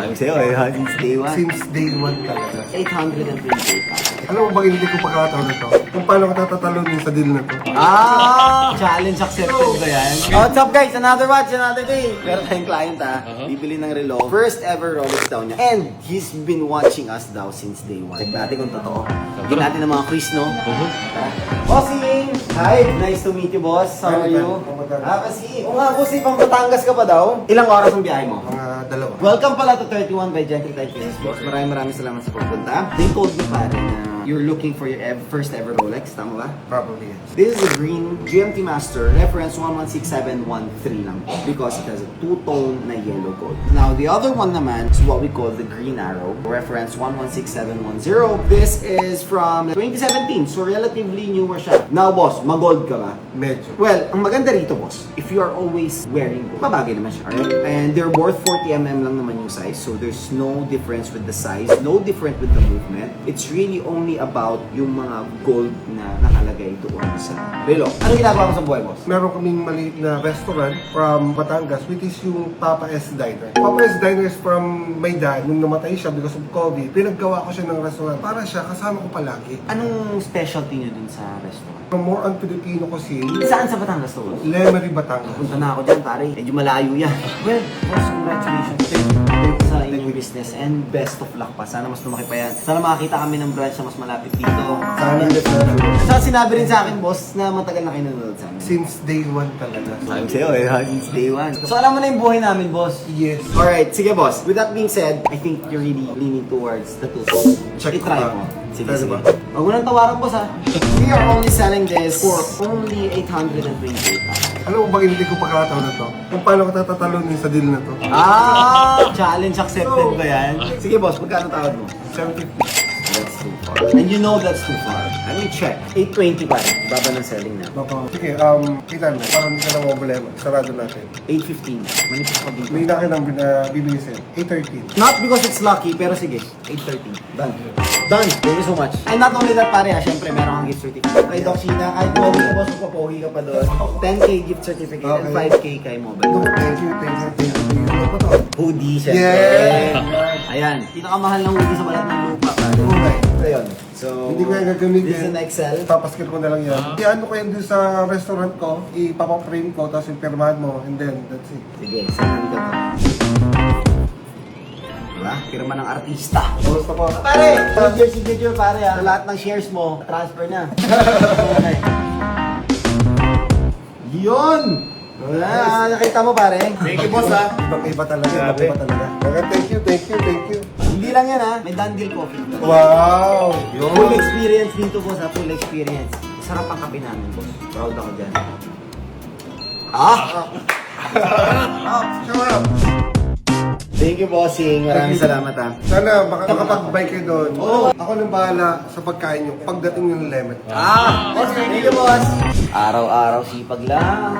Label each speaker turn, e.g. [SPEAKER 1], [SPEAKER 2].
[SPEAKER 1] Sabi sa'yo eh, since day one.
[SPEAKER 2] Since day one talaga.
[SPEAKER 1] 828,000.
[SPEAKER 2] Alam mo ba hindi ko pagkakataon na to? Kung paano ko tatatalunin sa deal na to?
[SPEAKER 1] Challenge accepted ba yan? What's up guys? Another watch, another day. Meron tayong client bibili ng relo. First ever Rolex daw niya. And he's been watching us daw since day one. Check natin kung totoo. Bigyan natin ng mga quiz, no? Bossing! Hi! Nice to meet you, boss. How are you? Kasi, o nga, boss, pang Batangas ka pa daw. Ilang oras ang biyahe mo?
[SPEAKER 2] Mga dalawa.
[SPEAKER 1] Welcome pala to 31 by Gentle Type Fitness, boss. Maraming salamat sa pagpunta. They told me pare na you're looking for your first ever Rolex, tama ba?
[SPEAKER 2] Probably yes.
[SPEAKER 1] This is a green GMT Master, reference 116713 lang because it has a two-tone na yellow gold. Now, the other one naman is what we call the Green Arrow, reference 116710. This is from 2017, so relatively newer siya. Now, boss, mag-gold ka ba?
[SPEAKER 2] Medyo.
[SPEAKER 1] Well, ang maganda rito, boss, if you are always wearing gold, mabagay naman siya, alright? And they're both 40mm lang naman yung size, so there's no difference with the size, no different with the movement. It's really only about yung mga gold na nakalagay doon sa relo. Ano ginagawa mo sa buhay, boss?
[SPEAKER 2] Meron kaming maliit na restaurant from Batangas, which is yung Papa S Diner. Papa S Diner is from my dad. Nung namatay siya because of COVID, pinaggawa ko siya ng restaurant. Para siya, kasama ko palagi.
[SPEAKER 1] Anong specialty nyo dun sa restaurant?
[SPEAKER 2] More on Filipino cuisine,
[SPEAKER 1] Saan sa Batangas to, boss?
[SPEAKER 2] Lemery, Batangas.
[SPEAKER 1] Punta na ako dyan, pare. Medyo malayo yan. Well, boss, congratulations. Thank you sa inyong business and best of luck pa. Sana mas lumaki pa yan. Sana makakita kami ng branch na mas malapit dito.
[SPEAKER 2] Sana
[SPEAKER 1] Saka sinabi rin sa akin, boss, na matagal na kayo nanonood sa amin.
[SPEAKER 2] since day one talaga.
[SPEAKER 1] Sabi sa'yo eh, since day one. So alam mo na yung buhay namin, boss.
[SPEAKER 2] Yes.
[SPEAKER 1] Alright, sige boss. With that being said, I think you're really leaning towards the two-tone.
[SPEAKER 2] Check
[SPEAKER 1] I-try
[SPEAKER 2] ko.
[SPEAKER 1] mo. Sige,
[SPEAKER 2] Pwede
[SPEAKER 1] sige.
[SPEAKER 2] ba?
[SPEAKER 1] Huwag mo nang tawaran, boss ha. We are only selling this for only 828,000.
[SPEAKER 2] Alam mo ba hindi ko pagkakataon na to? Kung paano ko tatatalunin sa deal na to?
[SPEAKER 1] Challenge accepted ba yan? Sige boss, magkano tawad mo?
[SPEAKER 2] 750.
[SPEAKER 1] That's too far. And you know that's too far. Let me check. 820 pa rin. Baba ng selling na.
[SPEAKER 2] Baka. Sige, kita na. Parang hindi ka na mga problema. Sarado natin.
[SPEAKER 1] 815. Manipis pa dito.
[SPEAKER 2] May laki ng bibilisin. 813.
[SPEAKER 1] Not because it's lucky, pero sige. 813. Done. Done. Thank you so much. And not only that, pare, syempre, meron kang gift certificate. Kay Doc Sheena, kahit pogi ka, boss, magpapogi ka pa doon. 10K gift certificate and 5K kay mobile.
[SPEAKER 2] No, thank you. Ano pa to?
[SPEAKER 1] Hoodie, syempre.
[SPEAKER 2] Yeah.
[SPEAKER 1] Ayan. Pinakamahal ng hoodie sa balat ng lupa, pare.
[SPEAKER 2] Okay.
[SPEAKER 1] Ito yun. So,
[SPEAKER 2] Hindi ko yan gagamitin.
[SPEAKER 1] this is an XL.
[SPEAKER 2] Papaskil ko na lang yan. Iano ko yan dun sa restaurant ko, ipapaprame ko, tapos impirmahan mo, and then that's it.
[SPEAKER 1] Sige, saan ko to? Diba? Pirma ng artista.
[SPEAKER 2] Gusto ko.
[SPEAKER 1] Pare! Signature pare ha. Sa lahat ng shares mo, transfer na. Okay. Yun! Wala, nakita mo pare.
[SPEAKER 3] Thank you, boss, ha?
[SPEAKER 2] Ibang-iba talaga.
[SPEAKER 3] Grabe.
[SPEAKER 2] Ibang-iba talaga. Okay, thank you.
[SPEAKER 1] Hindi lang yan ha, may Dandil Coffee.
[SPEAKER 2] Wow!
[SPEAKER 1] Full
[SPEAKER 2] Yun.
[SPEAKER 1] experience dito boss ha, full experience. Sarap ang kape namin boss. Proud ako dyan.
[SPEAKER 2] Shut up!
[SPEAKER 1] Thank you bossing, maraming salamat ha.
[SPEAKER 2] Sana makapag-buy kayo doon. Ako nang bahala sa pagkain nyo pagdating yung lemon.
[SPEAKER 1] Thank you boss. Araw-araw sipag lang.